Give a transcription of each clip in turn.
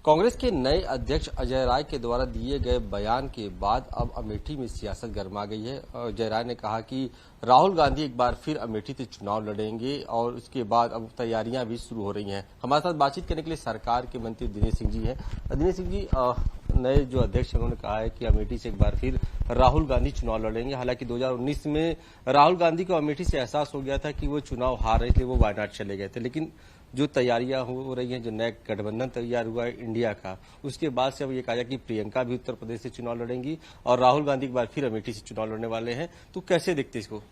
कांग्रेस के नए अध्यक्ष अजय राय के द्वारा दिए गए बयान के बाद अब अमेठी में सियासत गर्मा गई है। अजय राय ने कहा कि राहुल गांधी एक बार फिर अमेठी से चुनाव लड़ेंगे और उसके बाद अब तैयारियां भी शुरू हो रही हैं। हमारे साथ बातचीत करने के लिए सरकार के मंत्री दिनेश सिंह जी हैं। दिनेश सिंह जी, नए जो अध्यक्ष उन्होंने कहा है कि अमेठी से एक बार फिर राहुल गांधी चुनाव लड़ेंगे। हालांकि 2019 में राहुल गांधी को अमेठी से एहसास हो गया था कि वो चुनाव हार रहे, इसलिए वो वायनाड चले गए थे। लेकिन जो तैयारियां हो रही हैं, जो नया गठबंधन तैयार हुआ है इंडिया का, उसके बाद से अब ये कहा जाए कि प्रियंका भी उत्तर प्रदेश से चुनाव लड़ेंगी और राहुल गांधी एक बार फिर अमेठी से चुनाव लड़ने वाले हैं। तो कैसे देखते इसको?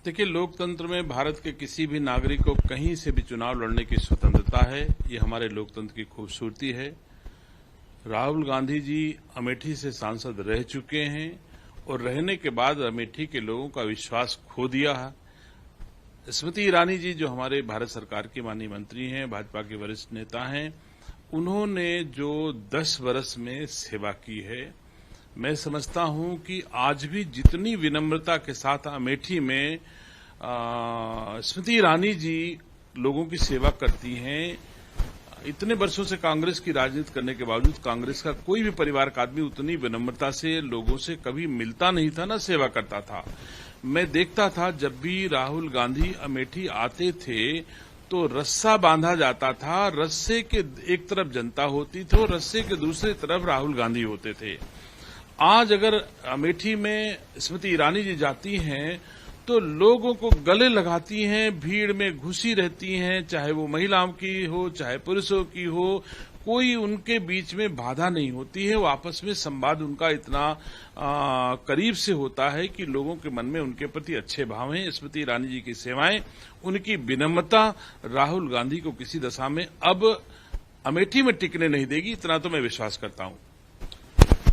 देखिए, लोकतंत्र में भारत के किसी भी नागरिक को कहीं से भी चुनाव लड़ने की स्वतंत्रता है। ये हमारे लोकतंत्र की खूबसूरती है। राहुल गांधी जी अमेठी से सांसद रह चुके हैं और रहने के बाद अमेठी के लोगों का विश्वास खो दिया है। स्मृति ईरानी जी, जो हमारे भारत सरकार के माननीय मंत्री हैं, भाजपा के वरिष्ठ नेता हैं, उन्होंने जो 10 वर्ष में सेवा की है, मैं समझता हूं कि आज भी जितनी विनम्रता के साथ अमेठी में स्मृति ईरानी जी लोगों की सेवा करती हैं, इतने वर्षों से कांग्रेस की राजनीति करने के बावजूद कांग्रेस का कोई भी परिवार का आदमी उतनी विनम्रता से लोगों से कभी मिलता नहीं था, न सेवा करता था। मैं देखता था जब भी राहुल गांधी अमेठी आते थे तो रस्सा बांधा जाता था, रस्से के एक तरफ जनता होती थी और रस्से के दूसरी तरफ राहुल गांधी होते थे। आज अगर अमेठी में स्मृति ईरानी जी जाती हैं तो लोगों को गले लगाती हैं, भीड़ में घुसी रहती हैं, चाहे वो महिलाओं की हो चाहे पुरुषों की हो, कोई उनके बीच में बाधा नहीं होती है। वो आपस में संवाद उनका इतना करीब से होता है कि लोगों के मन में उनके प्रति अच्छे भाव हैं। स्मृति ईरानी जी की सेवाएं, उनकी विनम्रता राहुल गांधी को किसी दशा में अब अमेठी में टिकने नहीं देगी, इतना तो मैं विश्वास करता हूं।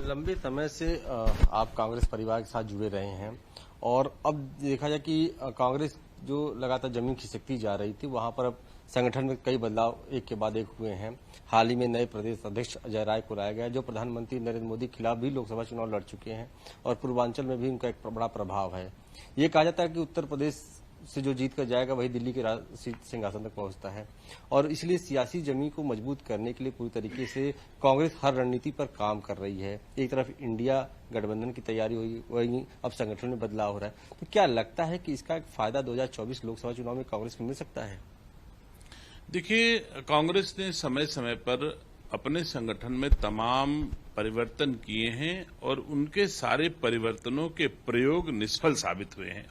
लंबे समय से आप कांग्रेस परिवार के साथ जुड़े रहे हैं और अब देखा जाए कि कांग्रेस जो लगातार जमीन खिसकती जा रही थी, वहां पर अब संगठन में कई बदलाव एक के बाद एक हुए हैं। हाल ही में नए प्रदेश अध्यक्ष अजय राय को लाया गया, जो प्रधानमंत्री नरेंद्र मोदी के खिलाफ भी लोकसभा चुनाव लड़ चुके हैं और पूर्वांचल में भी उनका एक बड़ा प्रभाव है। ये कहा जाता है कि उत्तर प्रदेश से जो जीत कर जाएगा वही दिल्ली के सिंहासन तक पहुंचता है और इसलिए सियासी जमीन को मजबूत करने के लिए पूरी तरीके से कांग्रेस हर रणनीति पर काम कर रही है। एक तरफ इंडिया गठबंधन की तैयारी हुई, वहीं अब संगठन में बदलाव हो रहा है। तो क्या लगता है कि इसका एक फायदा 2024 लोकसभा चुनाव में कांग्रेस को मिल सकता है? देखिए, कांग्रेस ने समय समय पर अपने संगठन में तमाम परिवर्तन किए हैं और उनके सारे परिवर्तनों के प्रयोग निष्फल साबित हुए हैं।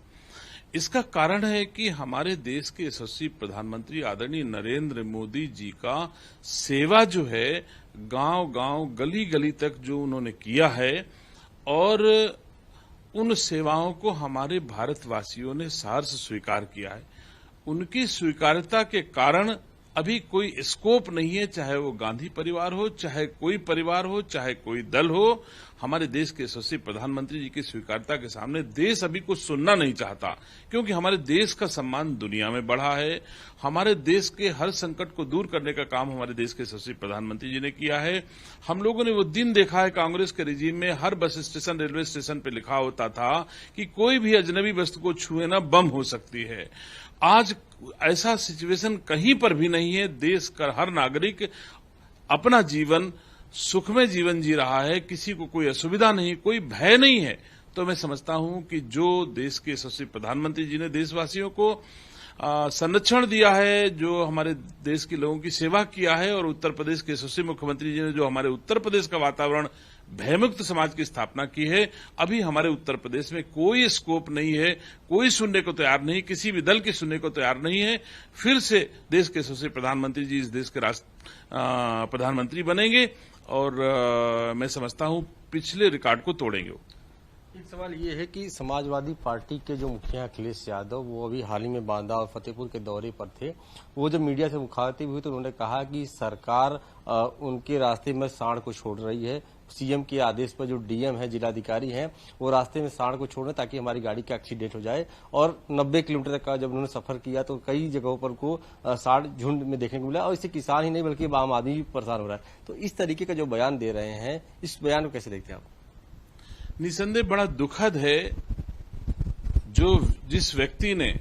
इसका कारण है कि हमारे देश के यशस्वी प्रधानमंत्री आदरणीय नरेंद्र मोदी जी का सेवा जो है गांव-गांव, गली-गली तक जो उन्होंने किया है और उन सेवाओं को हमारे भारतवासियों ने सहर्ष स्वीकार किया है। उनकी स्वीकार्यता के कारण अभी कोई स्कोप नहीं है, चाहे वो गांधी परिवार हो, चाहे कोई परिवार हो, चाहे कोई दल हो। हमारे देश के यशस्वी प्रधानमंत्री जी की स्वीकार्यता के सामने देश अभी कुछ सुनना नहीं चाहता, क्योंकि हमारे देश का सम्मान दुनिया में बढ़ा है। हमारे देश के हर संकट को दूर करने का काम हमारे देश के यशस्वी प्रधानमंत्री जी ने किया है। हम लोगों ने वो दिन देखा है, कांग्रेस के रिजीम में हर बस स्टेशन, रेलवे स्टेशन पर लिखा होता था कि कोई भी अजनबी वस्तु को छुए ना, बम हो सकती है। आज ऐसा सिचुएशन कहीं पर भी नहीं है। देश का हर नागरिक अपना जीवन सुखमय जीवन जी रहा है, किसी को कोई असुविधा नहीं, कोई भय नहीं है। तो मैं समझता हूं कि जो देश के यशस्वी प्रधानमंत्री जी ने देशवासियों को संरक्षण दिया है, जो हमारे देश के लोगों की सेवा किया है, और उत्तर प्रदेश के यशस्वी मुख्यमंत्री जी ने जो हमारे उत्तर प्रदेश का वातावरण भयमुक्त समाज की स्थापना की है, अभी हमारे उत्तर प्रदेश में कोई स्कोप नहीं है, कोई सुनने को तैयार नहीं, किसी भी दल की सुनने को तैयार नहीं है। फिर से देश के यशस्वी प्रधानमंत्री जी इस देश के प्रधानमंत्री बनेंगे और मैं समझता हूं पिछले रिकॉर्ड को तोड़ेंगे। एक सवाल ये है कि समाजवादी पार्टी के जो मुखिया अखिलेश यादव, वो अभी हाल ही में बांदा और फतेहपुर के दौरे पर थे। वो जब मीडिया से मुखातिब हुई तो उन्होंने कहा कि सरकार उनके रास्ते में सांड को छोड़ रही है। सीएम के आदेश पर जो डीएम है, जिलाधिकारी हैं, वो रास्ते में सांड को छोड़ रहे ताकि हमारी गाड़ी का एक्सीडेंट हो जाए। और 90 किलोमीटर तक का जब उन्होंने सफर किया तो कई जगहों पर को सांड झुंड में देखने को मिला और इससे किसान ही नहीं बल्कि आम आदमी भी परेशान हो रहा है। तो इस तरीके का जो बयान दे रहे हैं, इस बयान को कैसे देखते हैं आप? निसंदेह बड़ा दुखद है जिस व्यक्ति ने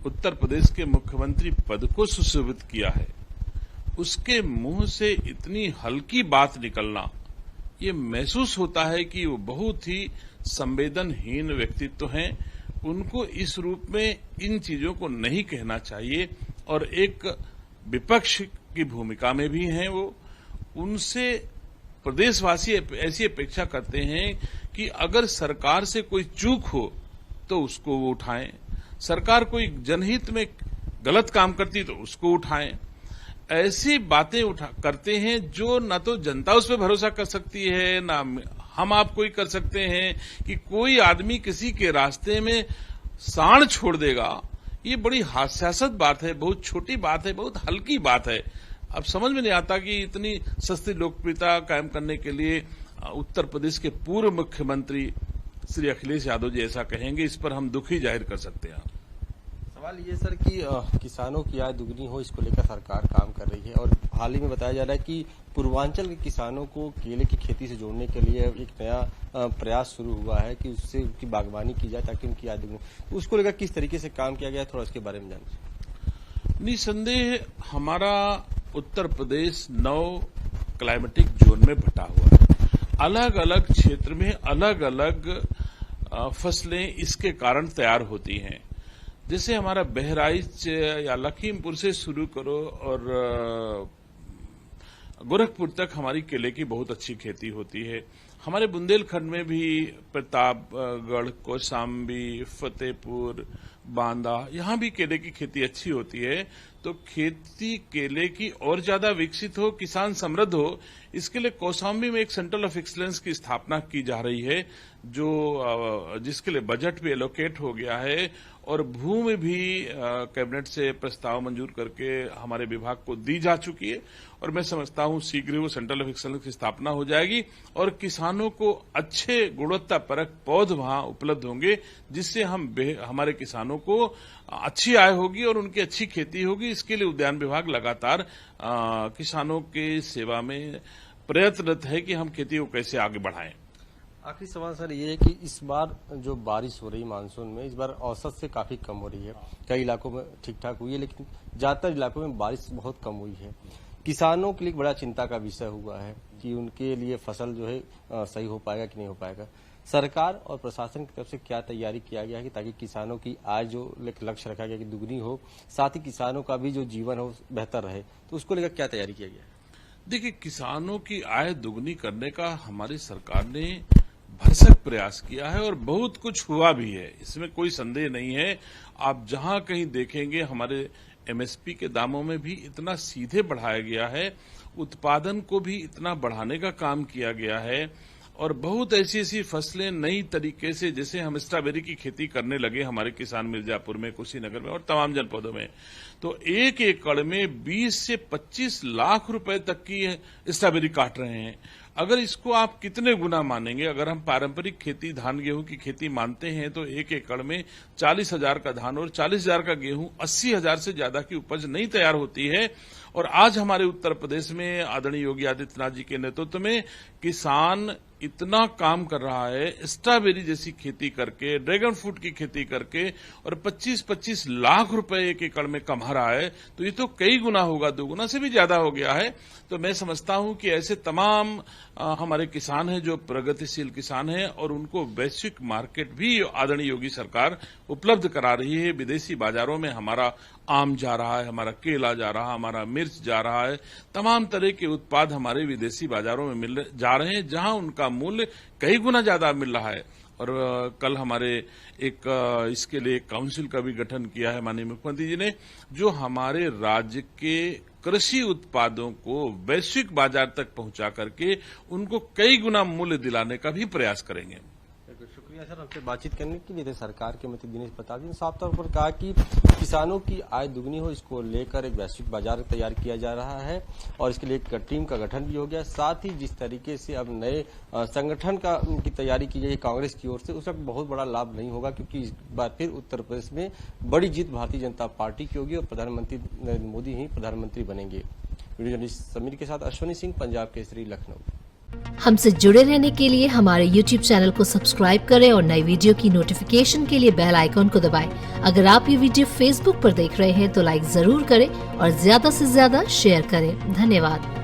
उत्तर प्रदेश के मुख्यमंत्री पद को सुशोभित किया है, उसके मुंह से इतनी हल्की बात निकलना, ये महसूस होता है कि वो बहुत ही संवेदनहीन व्यक्तित्व हैं। उनको इस रूप में इन चीजों को नहीं कहना चाहिए और एक विपक्ष की भूमिका में भी हैं वो। उनसे प्रदेशवासी ऐसी अपेक्षा करते हैं कि अगर सरकार से कोई चूक हो तो उसको वो उठाएं, सरकार कोई जनहित में गलत काम करती तो उसको उठाएं। ऐसी बातें करते हैं जो न तो जनता उस पर भरोसा कर सकती है, ना हम आप कोई कर सकते हैं कि कोई आदमी किसी के रास्ते में साण छोड़ देगा। ये बड़ी हास्यास्पद बात है, बहुत छोटी बात है, बहुत हल्की बात है। अब समझ में नहीं आता कि इतनी सस्ती लोकप्रियता कायम करने के लिए उत्तर प्रदेश के पूर्व मुख्यमंत्री श्री अखिलेश यादव जी ऐसा कहेंगे, इस पर हम दुख ही जाहिर कर सकते हैं। सवाल ये सर कि किसानों की आय दुगनी हो, इसको लेकर सरकार काम कर रही है और हाल ही में बताया जा रहा है कि पूर्वांचल के किसानों को केले की खेती से जोड़ने के लिए एक नया प्रयास शुरू हुआ है कि उससे उनकी बागवानी की जाए ताकि उनकी आय दुगनी। तो उसको लेकर किस तरीके से काम किया गया, थोड़ा उसके बारे में जानिए। निसंदेह हमारा उत्तर प्रदेश 9 क्लाइमेटिक जोन में बटा हुआ है। अलग अलग क्षेत्र में अलग अलग फसलें इसके कारण तैयार होती हैं। जैसे हमारा बहराइच या लखीमपुर से शुरू करो और गोरखपुर तक हमारी केले की बहुत अच्छी खेती होती है। हमारे बुंदेलखंड में भी प्रतापगढ़, कौशाम्बी, फतेहपुर, बांदा, यहां भी केले की खेती अच्छी होती है। तो खेती केले की और ज्यादा विकसित हो, किसान समृद्ध हो, इसके लिए कौशाम्बी में एक सेंटर ऑफ एक्सीलेंस की स्थापना की जा रही है, जो जिसके लिए बजट भी एलोकेट हो गया है और भूमि भी कैबिनेट से प्रस्ताव मंजूर करके हमारे विभाग को दी जा चुकी है। और मैं समझता हूं शीघ्र वो सेंटर ऑफ एक्सीलेंस की स्थापना हो जाएगी और किसानों को अच्छे गुणवत्तापरक पौध वहां उपलब्ध होंगे, जिससे हमारे किसानों को अच्छी आय होगी और उनकी अच्छी खेती होगी। इसके लिए उद्यान विभाग लगातार किसानों के सेवा में प्रयत्नरत है कि हम खेती को कैसे आगे बढ़ाएं। आखिरी सवाल सर ये है कि इस बार जो बारिश हो रही मानसून में, इस बार औसत से काफी कम हो रही है। कई इलाकों में ठीक ठाक हुई है, लेकिन ज्यादातर इलाकों में बारिश बहुत कम हुई है। किसानों के लिए बड़ा चिंता का विषय हुआ है कि उनके लिए फसल जो है सही हो पाएगा कि नहीं हो पाएगा। सरकार और प्रशासन की तरफ से क्या तैयारी किया गया है कि ताकि किसानों की आय जो लक्ष्य रखा गया कि दुगनी हो, साथ ही किसानों का भी जो जीवन हो बेहतर रहे, तो उसको लेकर क्या तैयारी किया गया है? देखिए, किसानों की आय दुगनी करने का हमारी सरकार ने भरसक प्रयास किया है और बहुत कुछ हुआ भी है, इसमें कोई संदेह नहीं है। आप जहां कहीं देखेंगे हमारे एमएसपी के दामों में भी इतना सीधे बढ़ाया गया है, उत्पादन को भी इतना बढ़ाने का काम किया गया है और बहुत ऐसी ऐसी फसलें नई तरीके से, जैसे हम स्ट्रॉबेरी की खेती करने लगे हमारे किसान मिर्जापुर में, कुशीनगर में और तमाम जनपदों में, तो 1 एकड़ में 20 से 25 लाख रुपए तक की स्ट्रॉबेरी काट रहे हैं। अगर इसको आप कितने गुना मानेंगे, अगर हम पारंपरिक खेती धान गेहूं की खेती मानते हैं तो 1 एकड़ में 40,000 का धान और 40,000 का गेहूं, 80,000 से ज्यादा की उपज नहीं तैयार होती है। और आज हमारे उत्तर प्रदेश में आदरणीय योगी आदित्यनाथ जी के नेतृत्व में किसान इतना काम कर रहा है, स्ट्रॉबेरी जैसी खेती करके, ड्रैगन फ्रूट की खेती करके और 25-25 लाख रुपए 1 एकड़ में कमा रहा है। तो ये तो कई गुना होगा, 2 गुना से भी ज्यादा हो गया है। तो मैं समझता हूं कि ऐसे तमाम हमारे किसान हैं जो प्रगतिशील किसान हैं और उनको वैश्विक मार्केट भी आदरणीय योगी सरकार उपलब्ध करा रही है। विदेशी बाजारों में हमारा आम जा रहा है, हमारा केला जा रहा है, हमारा मिर्च जा रहा है, तमाम तरह के उत्पाद हमारे विदेशी बाजारों में जा रहे हैं, जहां उनका मूल्य कई गुना ज्यादा मिल रहा है। और कल हमारे इसके लिए एक काउंसिल का भी गठन किया है माननीय मुख्यमंत्री जी ने, जो हमारे राज्य के कृषि उत्पादों को वैश्विक बाजार तक पहुंचा करके उनको कई गुना मूल्य दिलाने का भी प्रयास करेंगे। शुक्रिया सर, हमसे बातचीत करने के लिए। सरकार के मंत्री दिनेश प्रताप जी ने साफ तौर पर कहा कि किसानों की आय दुगनी हो, इसको लेकर एक वैश्विक बाजार तैयार किया जा रहा है और इसके लिए एक टीम का गठन भी हो गया। साथ ही जिस तरीके से अब नए संगठन की तैयारी की गई कांग्रेस की ओर से, उसका बहुत बड़ा लाभ नहीं होगा, क्योंकि इस बार फिर उत्तर प्रदेश में बड़ी जीत भारतीय जनता पार्टी की होगी और प्रधानमंत्री नरेंद्र मोदी ही प्रधानमंत्री बनेंगे। वीडियो जर्नलिस्ट समीर के साथ अश्विनी सिंह, पंजाब केसरी, लखनऊ। हमसे जुड़े रहने के लिए हमारे YouTube चैनल को सब्सक्राइब करें और नई वीडियो की नोटिफिकेशन के लिए बेल आइकॉन को दबाएं। अगर आप ये वीडियो Facebook पर देख रहे हैं तो लाइक जरूर करें और ज्यादा से ज्यादा शेयर करें। धन्यवाद।